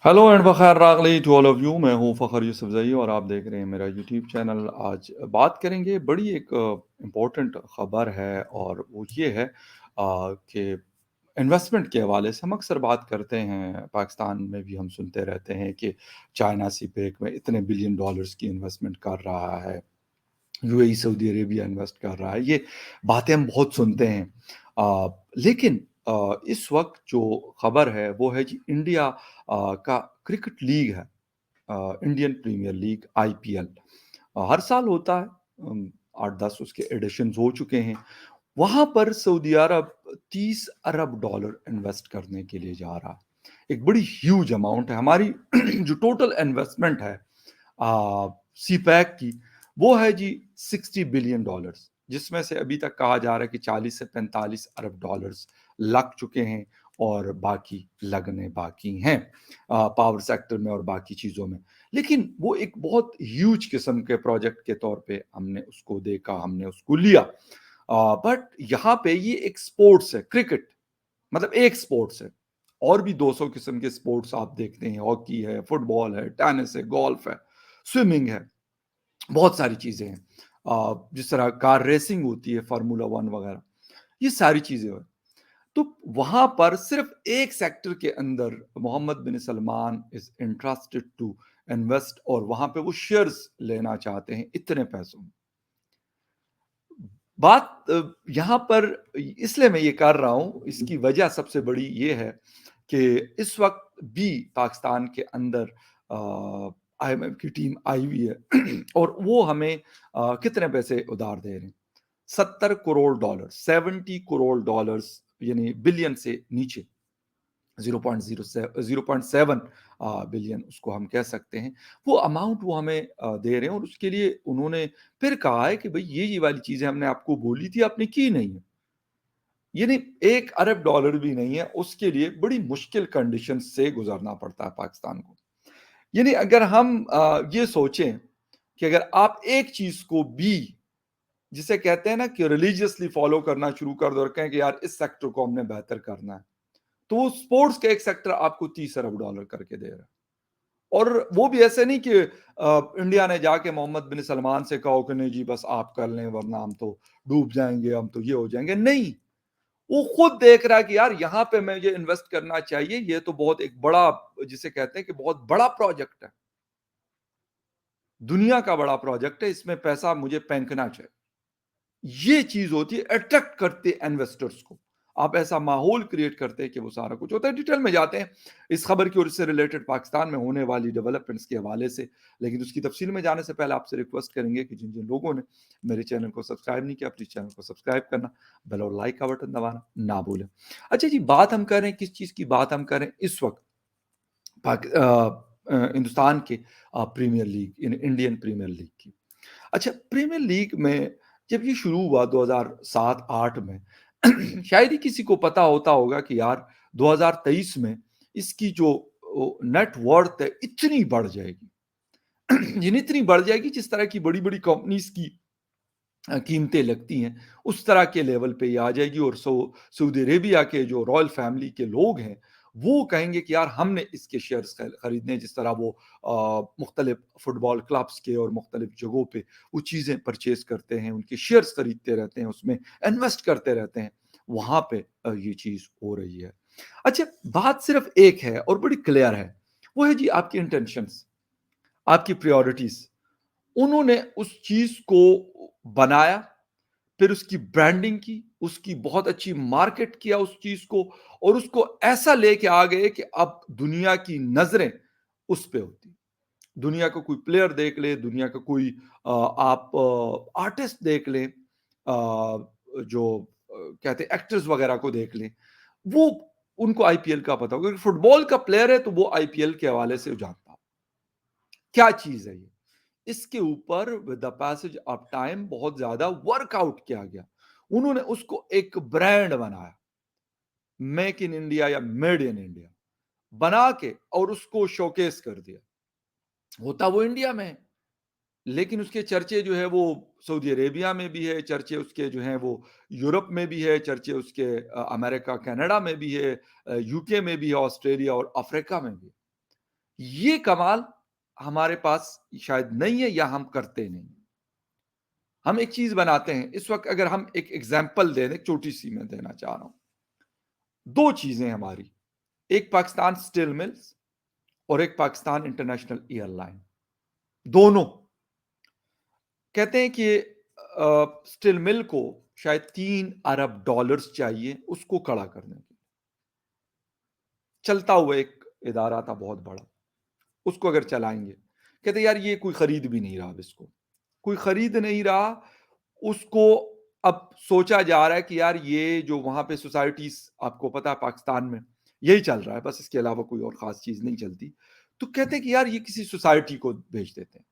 Hello and बखैर रागली to all of you. मैं हूँ फ़खर यूसुफ़ज़ई और आप देख रहे हैं मेरा यूट्यूब चैनल। आज बात करेंगे, बड़ी एक इम्पोर्टेंट ख़बर है और वो ये है कि इन्वेस्टमेंट के हवाले से हम अक्सर बात करते हैं। पाकिस्तान में भी हम सुनते रहते हैं कि चाइना सीपेक में इतने बिलियन डॉलर्स की इन्वेस्टमेंट कर रहा है, यूएई सऊदी अरेबिया इन्वेस्ट कर रहा है। ये बातें हम बहुत सुनते हैं। लेकिन इस वक़्त जो ख़बर है वो है जी, इंडिया का क्रिकेट लीग है, इंडियन प्रीमियर लीग आईपीएल। हर साल होता है। 8-10 उसके एडिशंस हो चुके हैं। वहाँ पर सऊदी अरब 30 अरब डॉलर इन्वेस्ट करने के लिए जा रहा है। एक बड़ी ह्यूज अमाउंट है। हमारी जो टोटल इन्वेस्टमेंट है सीपैक की, वो है जी 60 बिलियन डॉलर्स, जिसमें से अभी तक कहा जा रहा है कि 40 से 45 अरब डॉलर्स लग चुके हैं और बाकी लगने बाकी हैं पावर सेक्टर में और बाकी चीज़ों में। लेकिन वो एक बहुत ह्यूज किस्म के प्रोजेक्ट के तौर पे हमने उसको देखा, हमने उसको लिया। बट यहाँ पे ये एक स्पोर्ट्स है, क्रिकेट मतलब एक स्पोर्ट्स है। और भी 200 किस्म के स्पोर्ट्स आप देखते हैं, हॉकी है, फुटबॉल है, टेनिस है, गोल्फ है, स्विमिंग है, बहुत सारी चीज़ें हैं। जिस तरह कार रेसिंग होती है, फार्मूला 1 वगैरह, ये सारी चीज़ें हैं। तो वहाँ पर सिर्फ एक सेक्टर के अंदर Mohammed bin Salman is interested to invest और वहाँ पे वो शेयर्स लेना चाहते हैं इतने पैसों में। बात यहाँ पर इसलिए मैं ये कर रहा हूँ, इसकी वजह सबसे बड़ी ये है कि इस वक़्त भी पाकिस्तान के अंदर आईएमएफ की टीम आई हुई है और वो हमें कितने पैसे उधार दे रहे हैं? 70 करोड़ डॉलर, 70 करोड़ डॉलर्स, यानी बिलियन से नीचे। 0.7 बिलियन उसको हम कह सकते हैं। वो अमाउंट वो हमें दे रहे हैं और उसके लिए उन्होंने फिर कहा है कि भई ये वाली चीज़ें हमने आपको बोली थी, आपने की नहीं है। यानी 1 अरब डॉलर भी नहीं है, उसके लिए बड़ी मुश्किल कंडीशन से गुज़रना पड़ता है पाकिस्तान को। यानी अगर हम ये सोचें कि अगर आप एक चीज़ को भी, जिसे कहते हैं ना कि रिलीजियसली फॉलो करना शुरू कर दो और कहें कि यार इस सेक्टर को हमने बेहतर करना है, तो स्पोर्ट्स का एक सेक्टर आपको 30 अरब डॉलर करके दे रहा है। और वो भी ऐसे नहीं कि इंडिया ने जाके मोहम्मद बिन सलमान से कहो कि नहीं जी बस आप कर लें वरना हम तो डूब जाएंगे, हम तो ये हो जाएंगे। नहीं, वो खुद देख रहा है कि यार यहाँ पे मुझे इन्वेस्ट करना चाहिए, ये तो बहुत एक बड़ा, जिसे कहते हैं कि बहुत बड़ा प्रोजेक्ट है, दुनिया का बड़ा प्रोजेक्ट है, इसमें पैसा मुझे फेंकना चाहिए। ये चीज होती है, अट्रैक्ट करते इन्वेस्टर्स को। आप ऐसा माहौल क्रिएट करते हैं कि वो सारा कुछ होता है। डिटेल में जाते हैं इस खबर की और इससे रिलेटेड पाकिस्तान में होने वाली डेवलपमेंट्स के हवाले से। लेकिन उसकी तफसील में जाने से पहले आपसे रिक्वेस्ट करेंगे कि जिन जिन लोगों ने मेरे चैनल को सब्सक्राइब नहीं किया, प्लीज चैनल को सब्सक्राइब करना, बेल और लाइक का बटन दबाना ना भूलें। अच्छा जी, बात हम करें किस चीज़ की बात हम करें इस वक्त? हिंदुस्तान के premier league, Indian premier league की। अच्छा, प्रीमियर लीग में जब ये शुरू हुआ 2007-8 में शायद ही किसी को पता होगा कि यार 2023 में इसकी जो नेट वर्थ है इतनी बढ़ जाएगी। यानी इतनी बढ़ जाएगी, जिस तरह की बड़ी-बड़ी कंपनीज की कीमतें लगती हैं, उस तरह के लेवल पे ये आ जाएगी। और सऊदी अरेबिया के जो रॉयल फैमिली के लोग हैं, वो कहेंगे कि यार हमने इसके शेयर्स खरीदने हैं। जिस तरह वो मुख्तलिफ फुटबॉल क्लब्स के और मुख्तलिफ जगहों पे वो चीज़ें परचेज करते हैं, उनके शेयर्स खरीदते रहते हैं, उसमें इन्वेस्ट करते रहते हैं, वहाँ पे ये चीज़ हो रही है। अच्छा, बात सिर्फ एक है और बड़ी क्लियर है, वो है जी आपकी इंटेंशंस, आपकी प्रायोरिटीज़। उन्होंने उस चीज़ को बनाया, फिर उसकी ब्रांडिंग की, उसकी बहुत अच्छी मार्केट किया उस चीज़ को, और उसको ऐसा लेके आ गए कि अब दुनिया की नज़रें उस पे होती हैं। दुनिया का कोई प्लेयर देख ले, दुनिया का कोई आप आर्टिस्ट देख लें, जो कहते हैं एक्टर्स वगैरह को देख लें, वो उनको आईपीएल का पता होगा। फुटबॉल का प्लेयर है तो वो आईपीएल के हवाले से जानता हो। क्या चीज़ है ये? इसके ऊपर with the passage of time बहुत ज्यादा वर्कआउट किया गया। उन्होंने उसको एक ब्रांड बनाया, मेक इन इंडिया या मेड इन इंडिया बना के, और उसको शोकेस कर दिया। होता वो इंडिया में है, लेकिन उसके चर्चे जो है वो सऊदी अरेबिया में भी है, चर्चे उसके जो हैं वो यूरोप में भी है, चर्चे उसके अमेरिका कनाडा में भी है, यूके में भी है, ऑस्ट्रेलिया और अफ्रीका में भी है। یہ کمال ہمارے پاس شاید نہیں ہے یا ہم کرتے نہیں. ہم ایک چیز بناتے ہیں اس وقت. اگر ہم ایک ایگزامپل دیں, ایک چھوٹی سی میں دینا چاہ رہا ہوں. دو چیزیں ہماری, ایک پاکستان اسٹیل ملز اور ایک پاکستان انٹرنیشنل ایئر لائن. دونوں کہتے ہیں کہ اسٹیل مل کو شاید $3 ارب چاہیے اس کو کھڑا کرنے کے. چلتا ہوا ایک ادارہ تھا بہت بڑا, اس کو اگر چلائیں گے, کہتے یار یہ کوئی خرید بھی نہیں رہا. اب اس کو کوئی خرید نہیں رہا. اس کو اب سوچا جا رہا ہے کہ یار یہ جو وہاں پہ سوسائٹیز, آپ کو پتا ہے پاکستان میں یہی چل رہا ہے, بس اس کے علاوہ کوئی اور خاص چیز نہیں چلتی. تو کہتے ہیں کہ یار یہ کسی سوسائٹی کو بھیج دیتے ہیں,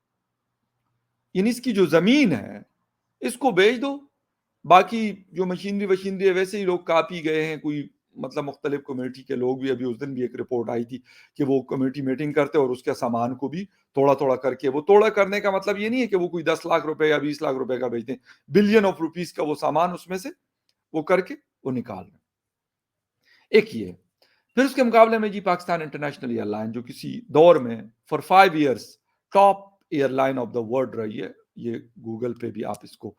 یعنی اس کی جو زمین ہے اس کو بیچ دو. باقی جو مشینری ہے ویسے ہی لوگ کاپی گئے ہیں, کوئی مطلب مختلف کمیونٹی کے لوگ بھی. ابھی اس دن بھی ایک رپورٹ آئی تھی کہ وہ کمیونٹی میٹنگ کرتے اور اس کے سامان کو بھی توڑا توڑا کر کے, وہ توڑا کرنے کا مطلب یہ نہیں ہے کہ وہ کوئی 10 لاکھ روپے یا 20 لاکھ روپے کا بیچتے ہیں, بلین آف روپیز کا وہ سامان اس میں سے وہ کر کے وہ نکال رہے. ایک یہ. پھر اس کے مقابلے میں جی پاکستان انٹرنیشنل ایئر لائن, جو کسی دور میں for 5 years top airline of the world رہی ہے. یہ گوگل پہ بھی آپ اس کو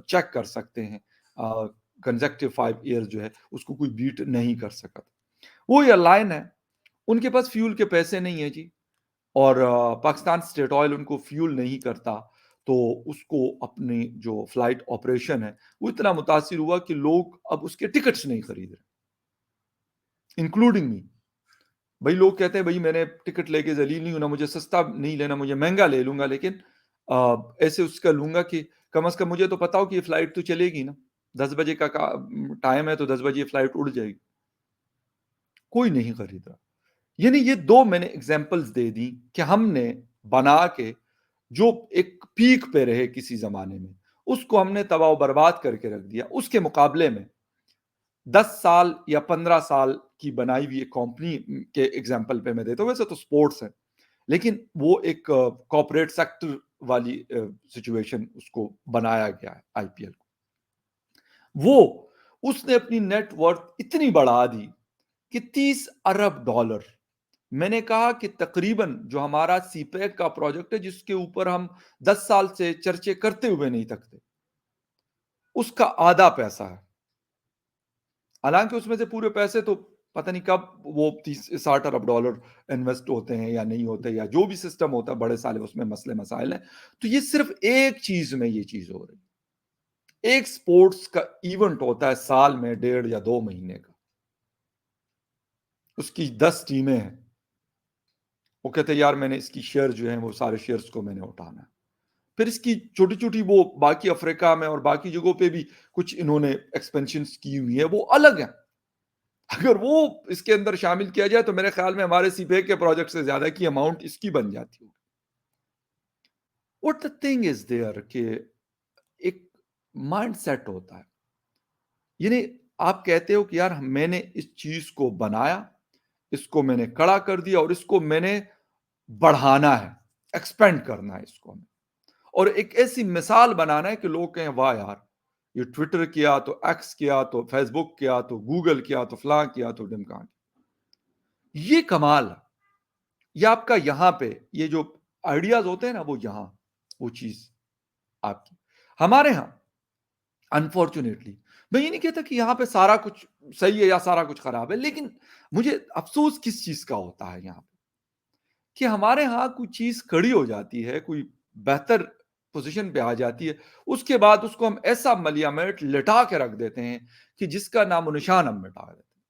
چیک کر سکتے ہیں. کنزیکٹیو 5 ایئرز جو ہے اس کو کوئی بیٹ نہیں کر سکا. وہ ایئر لائن ہے, ان کے پاس فیول کے پیسے نہیں ہیں جی, اور پاکستان اسٹیٹ آئل ان کو فیول نہیں کرتا. تو اس کو اپنی جو فلائٹ آپریشن ہے وہ اتنا متاثر ہوا کہ لوگ اب اس کے ٹکٹس نہیں خرید رہے, انکلوڈنگ می. بھائی لوگ کہتے ہیں بھائی میں نے ٹکٹ لے کے ذلیل نہیں ہونا, مجھے سستا نہیں لینا, مجھے مہنگا لے لوں گا, لیکن ایسے اس کا لوں گا کہ کم از کم مجھے تو پتا ہو کہ یہ فلائٹ تو چلے گی نا. 10 بجے کا ٹائم ہے تو 10 بجے فلائٹ اڑ جائے گی. کوئی نہیں خرید رہا. یعنی یہ دو میں نے ایگزامپلز دے دی کہ ہم نے بنا کے جو ایک پیک پہ رہے کسی زمانے میں, اس کو ہم نے تباہ و برباد کر کے رکھ دیا. اس کے مقابلے میں 10 سال یا 15 سال کی بنائی ہوئی ایک کمپنی کے ایگزامپل پہ میں دیتا ہوں. ویسے تو سپورٹس ہے, لیکن وہ ایک کارپوریٹ سیکٹر والی سچویشن اس کو بنایا گیا ہے, آئی پی ایل کو. وہ اس نے اپنی نیٹ ورتھ اتنی بڑھا دی کہ $30 ارب. میں نے کہا کہ تقریباً جو ہمارا سی پیک کا پروجیکٹ ہے, جس کے اوپر ہم 10 سال سے چرچے کرتے ہوئے نہیں تھکتے, اس کا آدھا پیسہ ہے. حالانکہ اس میں سے پورے پیسے تو پتہ نہیں کب وہ $60 ارب انویسٹ ہوتے ہیں یا نہیں ہوتے, یا جو بھی سسٹم ہوتا ہے بڑے سالے, اس میں مسئلے مسائل ہیں. تو یہ صرف ایک چیز میں یہ چیز ہو رہی. ایک سپورٹس کا ایونٹ ہوتا ہے سال میں 1.5 یا 2 مہینے کا, اس کی 10 ٹیمیں ہیں. وہ کہتے ہیں یار میں نے اس کی شیئر جو ہیں وہ سارے شیئرز کو میں نے اٹھانا ہے. پھر اس کی چھوٹی چھوٹی وہ باقی افریقہ میں اور باقی جگہوں پہ بھی کچھ انہوں نے ایکسپینشنز کی ہوئی ہیں, وہ الگ ہیں. اگر وہ اس کے اندر شامل کیا جائے تو میرے خیال میں ہمارے سی پے کے پروجیکٹ سے زیادہ کی اماؤنٹ اس کی بن جاتی ہوگی. What the thing is there کہ ایک مائنڈ سیٹ ہوتا ہے. یعنی آپ کہتے ہو کہ یار میں نے اس چیز کو بنایا, اس کو میں نے کڑا کر دیا, اور اس کو میں نے بڑھانا ہے, ایکسپینڈ کرنا ہے اس کو, اور ایک ایسی مثال بنانا ہے کہ لوگ کہیں واہ یار یہ ٹویٹر کیا تو ایکس کیا تو فیس بک کیا تو گوگل کیا تو فلاں کیا تو ڈمکان. یہ کمال ہے. یہ آپ کا یہاں پہ یہ جو آئیڈیاز ہوتے ہیں نا, وہ یہاں وہ چیز آپ کی. ہمارے ہاں انفارچونیٹلی میں یہ نہیں کہتا کہ یہاں پہ سارا کچھ صحیح ہے یا سارا کچھ خراب ہے, لیکن مجھے افسوس کس چیز کا ہوتا ہے یہاں پہ کہ ہمارے ہاں کوئی چیز کھڑی ہو جاتی ہے, کوئی بہتر پوزیشن پہ آ جاتی ہے, اس کے بعد اس کو ہم ایسا ملیا میٹ لٹا کے رکھ دیتے ہیں کہ جس کا نام و نشان ہم مٹا دیتے ہیں.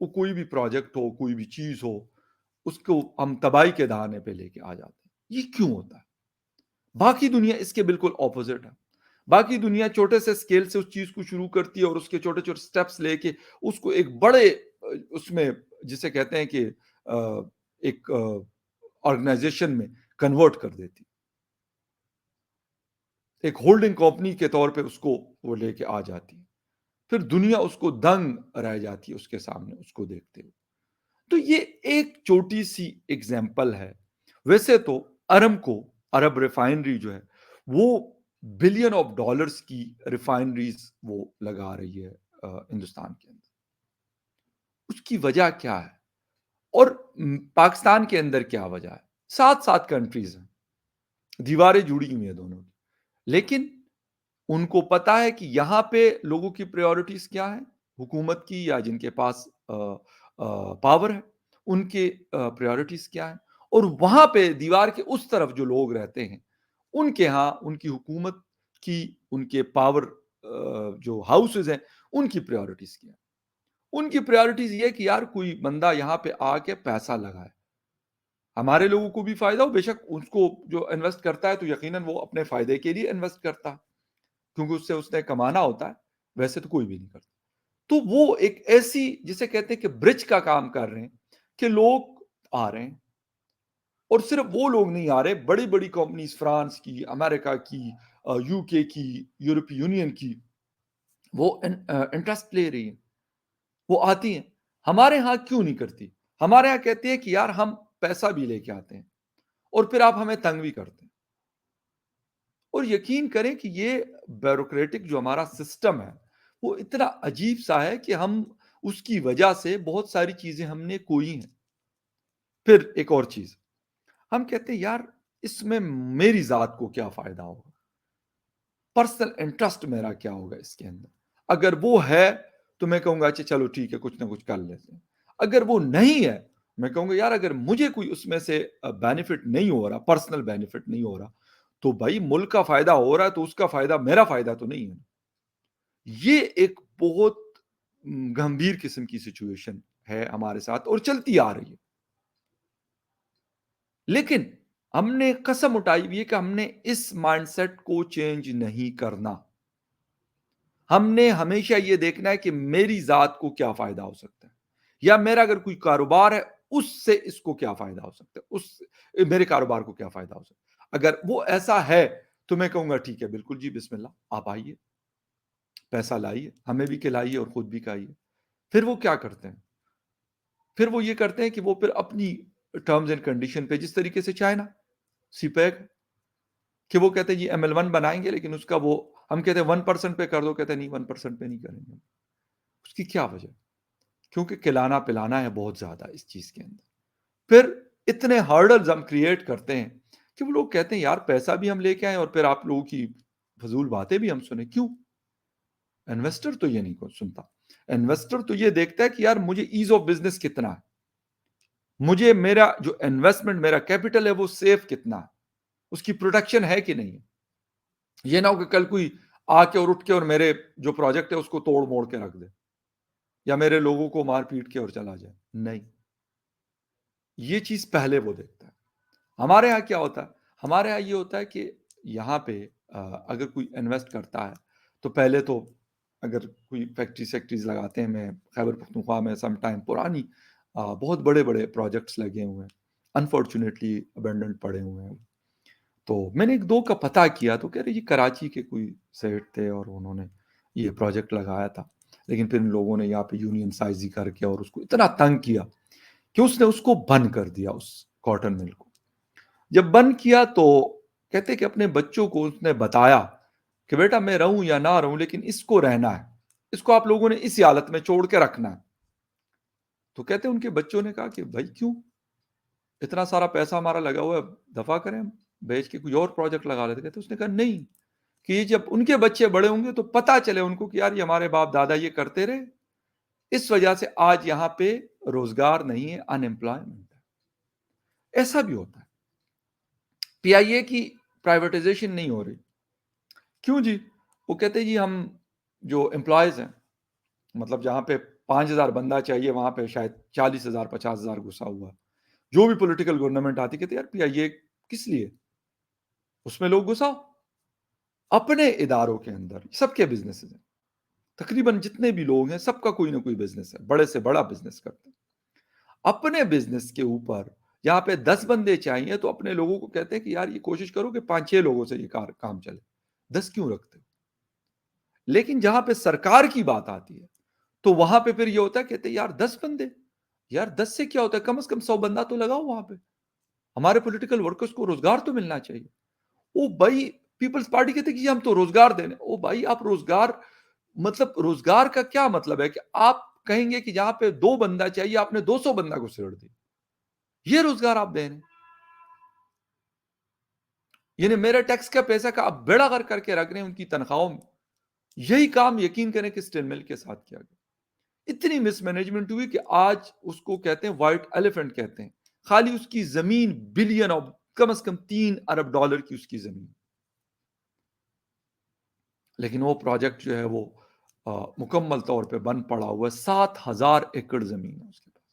وہ کوئی بھی پروجیکٹ ہو, کوئی بھی چیز ہو, اس کو ہم تباہی کے دہانے پہ لے کے آ جاتے ہیں. یہ کیوں ہوتا ہے؟ باقی دنیا اس کے بالکل اپوزٹ ہے. باقی دنیا چھوٹے سے اسکیل سے اس چیز کو شروع کرتی ہے اور اس کے چھوٹے چھوٹے سٹیپس لے کے اس کو ایک بڑے اس میں جسے کہتے ہیں کہ ایک آرگنائزیشن میں کنورٹ کر دیتی, ایک ہولڈنگ کمپنی کے طور پہ اس کو وہ لے کے آ جاتی. پھر دنیا اس کو دنگ رہ جاتی ہے اس کے سامنے اس کو دیکھتے ہوئے. تو یہ ایک چھوٹی سی ایگزامپل ہے. ویسے تو عرب ریفائنری جو ہے وہ بلین آف ڈالرز کی ریفائنریز وہ لگا رہی ہے ہندوستان کے اندر. اس کی وجہ کیا ہے؟ اور पाकिस्तान के अंदर क्या वजह है? 7-7 कंट्रीज़ हैं, दीवारें जुड़ी हुई हैं दोनों की। लेकिन उनको पता है कि यहाँ पे लोगों की प्रायोरिटीज़ क्या हैं, हुकूमत की या जिनके पास पावर है, उनके प्रायोरिटीज़ क्या हैं और वहाँ पे दीवार के उस तरफ जो लोग रहते हैं, उनके यहाँ उनकी हुकूमत की, उनके पावर जो हाउसेज़ हैं, उनकी प्रायोरिटीज़ क्या हैं। उनकी प्रायोरिटीज़ ये है कि यार कोई बंदा यहाँ पे आके पैसा लगाए। हमारे लोगों को भी फ़ायदा हो, बेशक उसको जो इन्वेस्ट करता है तो यकीनन वो अपने फ़ायदे के लिए इन्वेस्ट करता है, क्योंकि उससे उसने कमाना होता है, वैसे तो कोई भी नहीं करता। तो वो एक ऐसी जिसे कहते हैं कि ब्रिज का काम कर रहे हैं, कि लोग आ रहे हैं और सिर्फ़ वो लोग नहीं आ रहे, बड़ी-बड़ी कंपनीज़ फ्रांस की, अमेरिका की, यूके की, यूरोपीय यूनियन की, वो इंटरेस्ट ले रही हैं, वो आती हैं। हमारे यहाँ क्यों नहीं करती? हमारे यहाँ कहती है कि यार हम पैसा भी लेके आते हैं और फिर आप हमें तंग भी करते हैं। और यकीन करें कि ये ब्यूरोक्रेटिक जो हमारा सिस्टम है, वो इतना अजीब-सा है कि हम उसकी वजह से बहुत सारी चीज़ें हमने खोई हैं। फिर एक और चीज़, हम कहते हैं यार इसमें मेरी ज़ात को क्या फ़ायदा होगा? पर्सनल इंटरेस्ट मेरा क्या होगा इसके अंदर? अगर वो है, तो मैं कहूँगा अच्छा चलो ठीक है, कुछ ना कुछ कर लेते हैं। अगर वो नहीं है, मैं कहूँगा यार अगर मुझे कोई उसमें से बेनिफिट नहीं हो रहा, पर्सनल बेनिफिट नहीं हो रहा, तो भाई मुल्क का फ़ायदा हो रहा है, तो उसका फ़ायदा मेरा फ़ायदा तो नहीं है। ये एक बहुत गंभीर किस्म की सिचुएशन है हमारे साथ और चलती आ रही है। लेकिन हमने कसम उठाई हुई है कि हमने इस माइंडसेट को चेंज नहीं करना। हमने हमेशा ये देखना है कि मेरी ज़ात को क्या फ़ायदा हो सकता है या मेरा अगर कोई कारोबार है, उससे इसको क्या फ़ायदा हो सकता है, उस मेरे कारोबार को क्या फ़ायदा हो सकता है। अगर वो ऐसा है, तो मैं कहूँगा ठीक है, बिल्कुल जी, बिस्मिल्लाह, आप आइए, पैसा लाइए, हमें भी खिलाइए और खुद भी खाइए। फिर वो क्या करते हैं? फिर वो ये करते हैं कि वो फिर अपनी टर्म्स एंड कंडीशन पे जिस तरीके से चाइना, सीपेक, कि वो कहते हैं जी ML1 बनाएँगे लेकिन उसका वो हम कहते हैं 1% पे कर दो, कहते हैं नहीं 1% पे नहीं करेंगे। उसकी क्या वजह? क्योंकि खिलाना-पिलाना है बहुत ज़्यादा इस चीज़ के अंदर। फिर इतने हर्डल्स हम क्रिएट करते हैं कि वो लोग कहते हैं यार पैसा भी हम लेके आएँ और फिर आप लोगों की फ़िज़ूल बातें भी हम सुने, क्यों? इन्वेस्टर तो ये नहीं को सुनता। इन्वेस्टर तो ये देखता है कि यार मुझे ईज़ ऑफ बिज़नेस कितना है? मुझे मेरा जो इन्वेस्टमेंट मेरा कैपिटल है वो सेफ कितना है? उसकी प्रोटेक्शन है कि नहीं है? ये ना हो कि कल कोई आके और उठ के और मेरे जो प्रोजेक्ट है उसको तोड़-मोड़ के रख दे या मेरे लोगों को मार-पीट के और चला जाए। नहीं, ये चीज़ पहले वो देखता है। हमारे यहाँ क्या होता है? हमारे यहाँ ये होता है कि यहाँ पे अगर कोई इन्वेस्ट करता है, तो पहले तो अगर कोई फैक्ट्री-सैक्ट्रीज़ लगाते हैं, मैं खैबर पख्तूनख्वा में सम टाइम पुरानी बहुत बड़े-बड़े प्रोजेक्ट्स लगे हुए हैं। अनफॉर्च्यूनेटली अबैंडन्ड पड़े हुए हैं। तो मैंने 1-2 का पता किया तो कह रहे ये कराची के कोई सेठ थे और उन्होंने ये प्रोजेक्ट लगाया था। लेकिन फिर इन लोगों ने यहाँ पे यूनियन साइज़ी करके और उसको इतना तंग किया कि उसने उसको बंद कर दिया उस कॉटन मिल को। जब बंद किया तो कहते कि अपने बच्चों को उसने बताया कि बेटा मैं रहूँ या ना रहूँ लेकिन इसको रहना है। इसको आप लोगों ने इसी हालत में छोड़ के रखना है। तो कहते उनके बच्चों ने कहा कि भाई क्यों? इतना सारा पैसा हमारा लगा हुआ है, दफ़ा करें हम, बेच के कोई और प्रोजेक्ट लगा लेते। कहते उसने कहा नहीं, कि ये जब उनके बच्चे बड़े होंगे तो पता चले उनको कि यार ये हमारे बाप-दादा ये करते रहे। इस वजह से आज यहाँ पे रोज़गार नहीं है, अनएम्प्लॉयमेंट है। ऐसा भी होता है। पीआईए की प्राइवेटाइज़ेशन नहीं हो रही। क्यों जी? वो कहते हैं जी हम जो एम्प्लॉइज़ हैं, मतलब जहाँ पे 5,000 बंदा चाहिए वहाँ पे शायद 40,000 50,000 घुसा हुआ है। जो भी पॉलिटिकल गवर्नमेंट आती है कहती है यार पीआईए किस लिए? उसमें लोग घुसाओ। अपने इदारों के अंदर सबके बिज़नेसेस हैं। तकरीबन जितने भी लोग हैं सबका कोई ना कोई बिज़नेस है, बड़े से बड़ा बिज़नेस करते हैं। अपने बिज़नेस के ऊपर यहाँ पे 10 बंदे चाहिए तो अपने लोगों को कहते हैं कि यार ये कोशिश करो कि 5-6 लोगों से ये काम चले। 10 क्यों रखते हो? लेकिन जहाँ पे सरकार की बात आती है, तो वहाँ पे फिर ये होता है कहते हैं यार 10 बंदे, यार 10 से क्या होता है? कम से कम 100 बंदा तो लगाओ वहाँ पे। हमारे पॉलिटिकल वर्कर्स को रोज़गार तो मिलना चाहिए। ओ भाई पीपल्स पार्टी कहते हैं कि हम तो रोज़गार दे रहे हैं। ओ भाई आप रोज़गार मतलब रोज़गार का क्या मतलब है कि आप कहेंगे कि जहाँ पे 2 बंदा चाहिए आपने 200 बंदा घुसेड़ दिया। یہ روزگار آپ دے رہے ہیں. یعنی میرے ٹیکس کا پیسہ کا آپ بیڑا غرق کر کے رکھ رہے ہیں ان کی تنخواہوں میں. یہی کام یقین کریں کہ اسٹیل مل کے ساتھ کیا گیا. اتنی مس مینجمنٹ ہوئی کہ آج اس کو کہتے ہیں وائٹ ایلیفنٹ کہتے ہیں. خالی اس کی زمین بلین اور کم از کم $3 ارب کی اس کی زمین. لیکن وہ پروجیکٹ جو ہے وہ مکمل طور پہ بن پڑا ہوا ہے. 7,000 ایکڑ زمین ہے اس کے پاس.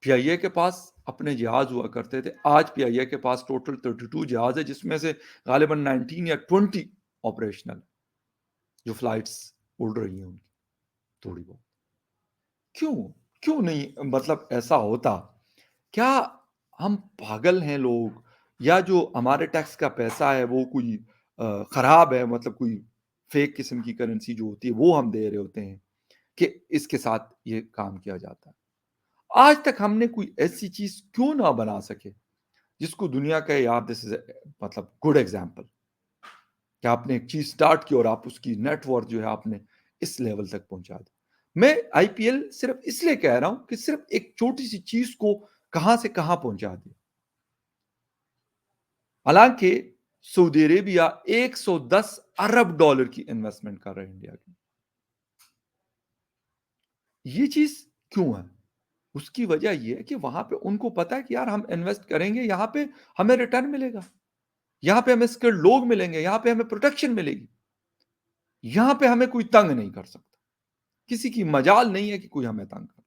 پی آئی اے کے پاس اپنے جہاز ہوا کرتے تھے. آج پی آئی اے کے پاس ٹوٹل 32 جہاز ہے جس میں سے غالباً 19 یا 20 آپریشنل جو فلائٹس اڑ رہی ہیں ان کی تھوڑی بہت. کیوں نہیں مطلب ایسا ہوتا؟ کیا ہم پاگل ہیں لوگ، یا جو ہمارے ٹیکس کا پیسہ ہے وہ کوئی خراب ہے، مطلب کوئی فیک قسم کی کرنسی جو ہوتی ہے وہ ہم دے رہے ہوتے ہیں کہ اس کے ساتھ یہ کام کیا جاتا ہے. آج تک ہم نے کوئی ایسی چیز کیوں نہ بنا سکے جس کو دنیا کا یار دس از مطلب گڈ ایگزامپل کہ آپ نے ایک چیز سٹارٹ کی اور آپ اس کی نیٹ ورتھ جو ہے آپ نے اس لیول تک پہنچا دی. میں آئی پی ایل صرف اس لیے کہہ رہا ہوں کہ صرف ایک چھوٹی سی چیز کو کہاں سے کہاں پہنچا دیا. حالانکہ سعودی عربیہ $110 ارب کی انویسٹمنٹ کر رہے ہیں انڈیا کی. یہ چیز کیوں ہے؟ اس کی وجہ یہ ہے کہ وہاں پہ ان کو پتا ہے کہ یار ہم انویسٹ کریں گے یہاں پہ ہمیں ریٹرن ملے گا، یہاں پہ ہمیں اسکلڈ لوگ ملیں گے، یہاں پہ ہمیں پروٹیکشن ملے گی، یہاں پہ ہمیں کوئی تنگ نہیں کر سکتا. کسی کی مجال نہیں ہے کہ کوئی ہمیں تنگ کر.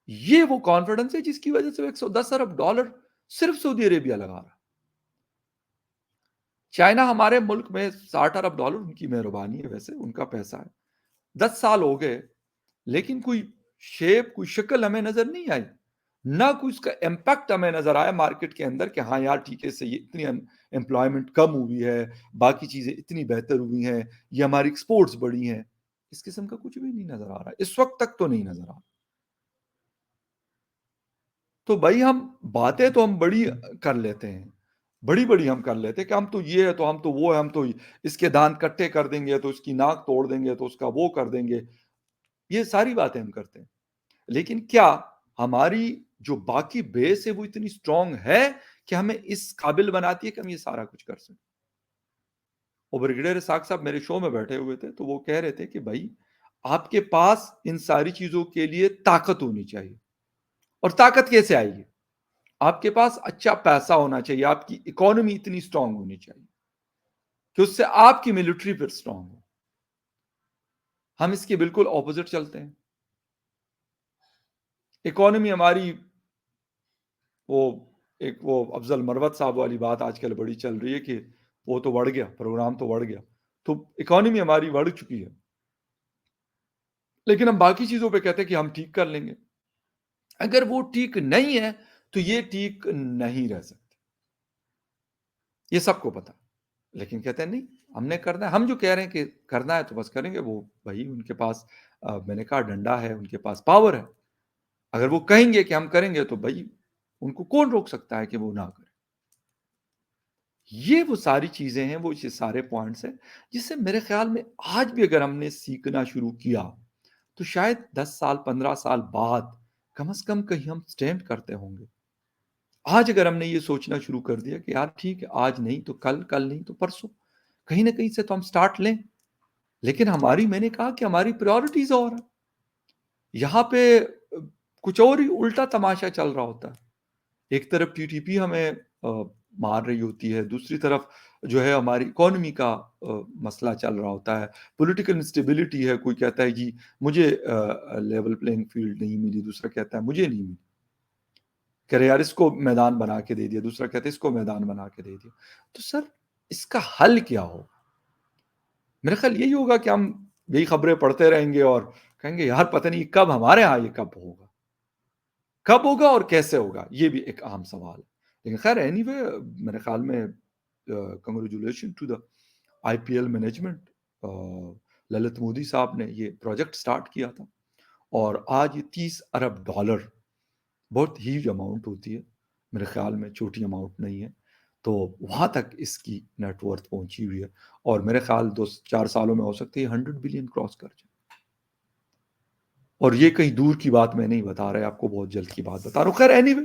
یہ وہ کانفیڈنس ہے جس کی وجہ سے $110 ارب صرف سعودی عربیہ لگا رہا. چائنا ہمارے ملک میں $60 ارب ان کی مہربانی ہے، ویسے ان کا پیسہ ہے. 10 سال ہو گئے لیکن کوئی شیپ کوئی شکل ہمیں نظر نہیں آئی، نہ کوئی اس کا امپیکٹ ہمیں نظر آیا مارکیٹ کے اندر کہ ہاں یار ٹھیک ہے صحیح اتنی امپلائمنٹ کم ہوئی ہے، باقی چیزیں اتنی بہتر ہوئی ہیں، یہ ہماری ایکسپورٹس بڑی ہیں. اس قسم کا کچھ بھی نہیں نظر آ رہا اس وقت تک تو نہیں نظر آ رہا. تو بھائی ہم باتیں تو ہم بڑی کر لیتے ہیں، بڑی بڑی ہم کر لیتے ہیں کہ ہم تو یہ ہے تو ہم تو وہ ہے، ہم تو اس کے دانت کٹے کر دیں گے تو اس کی ناک توڑ دیں گے تو اس کا وہ کر دیں گے. یہ ساری باتیں ہم کرتے ہیں، لیکن کیا ہماری جو باقی بیس ہے وہ اتنی اسٹرانگ ہے کہ ہمیں اس قابل بناتی ہے کہ ہم یہ سارا کچھ کر سکیں؟ اور بریگیڈیئر اسحاق صاحب میرے شو میں بیٹھے ہوئے تھے تو وہ کہہ رہے تھے کہ بھائی آپ کے پاس ان ساری چیزوں کے لیے طاقت ہونی چاہیے. اور طاقت کیسے آئے گی؟ آپ کے پاس اچھا پیسہ ہونا چاہیے، آپ کی اکانومی اتنی اسٹرانگ ہونی چاہیے کہ اس سے آپ کی ملٹری پھر اسٹرانگ ہو. ہم اس کے بالکل اپوزٹ چلتے ہیں. اکانومی ہماری وہ افضل مروت صاحب والی بات آج کل بڑی چل رہی ہے کہ وہ تو بڑھ گیا، پروگرام تو بڑھ گیا، تو اکانومی ہماری بڑھ چکی ہے لیکن ہم باقی چیزوں پہ کہتے ہیں کہ ہم ٹھیک کر لیں گے. اگر وہ ٹھیک نہیں ہے تو یہ ٹھیک نہیں رہ سکتے، یہ سب کو پتا. لیکن کہتے ہیں نہیں ہم نے کرنا ہے، ہم جو کہہ رہے ہیں کہ کرنا ہے تو بس کریں گے. وہ بھائی ان کے پاس میں نے کہا ڈنڈا ہے، ان کے پاس پاور ہے. اگر وہ کہیں گے کہ ہم کریں گے تو بھائی ان کو کون روک سکتا ہے کہ وہ نہ کریں. یہ وہ ساری چیزیں ہیں، وہ یہ سارے پوائنٹس ہیں جس سے میرے خیال میں آج بھی اگر ہم نے سیکھنا شروع کیا تو شاید 10 سال 15 سال بعد کم از کم کہیں ہم سٹینڈ کرتے ہوں گے. آج اگر ہم نے یہ سوچنا شروع کر دیا کہ یار ٹھیک ہے آج نہیں تو کل، کل نہیں تو پرسوں، کہیں نہ کہیں سے تو ہم سٹارٹ لیں. لیکن میں نے کہا کہ ہماری پریورٹیز اور ہیں. یہاں پہ کچھ اور ہی الٹا تماشا چل رہا ہوتا ہے. ایک طرف ٹی ٹی پی ہمیں مار رہی ہوتی ہے، دوسری طرف جو ہے ہماری اکانومی کا مسئلہ چل رہا ہوتا ہے، پولیٹیکل انسٹیبلٹی ہے. کوئی کہتا ہے جی مجھے لیول پلینگ فیلڈ نہیں ملی، دوسرا کہتا ہے مجھے نہیں ملی. کہہ رہے یار اس کو میدان بنا کے دے دیا، دوسرا کہتا ہے اس کو میدان بنا کے دے دیا. تو سر اس کا حل کیا ہو؟ میرا خیال یہی ہوگا کہ ہم یہی خبریں پڑھتے رہیں گے اور کہیں گے یار پتہ نہیں کب ہمارے ہاں یہ کب ہوگا اور کیسے ہوگا. یہ بھی ایک اہم سوال ہے. لیکن خیر اینی وے میرے خیال میں congratulation to the I P L management. Lalit Modi صاحب نے یہ پروجیکٹ سٹارٹ کیا تھا اور آج یہ $30 ارب بہت ہیوج اماؤنٹ ہوتی ہے، میرے خیال میں چھوٹی اماؤنٹ نہیں ہے. تو وہاں تک اس کی نیٹ ورتھ پہنچی ہوئی ہے اور میرے خیال 2-4 سالوں میں ہو سکتی ہے 100 بلین کراس کر جائے. اور یہ کہیں دور کی بات میں نہیں بتا رہا، آپ کو بہت جلد کی بات بتا رہا ہوں. خیر anyway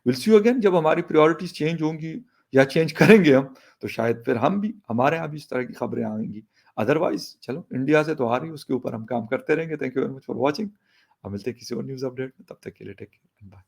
will see you again. جب ہماری پریورٹیز چینج ہوں گی یا چینج کریں گے ہم، تو شاید پھر ہم بھی، ہمارے یہاں بھی اس طرح کی خبریں آئیں گی. ادروائز چلو انڈیا سے تو آ رہی ہے، اس کے اوپر ہم کام کرتے رہیں گے. Thank you very much for watching. ہم ملتے ہیں کسی اور نیوز اپڈیٹ میں، تب تک کے لیے ٹیک کیئر، بائے.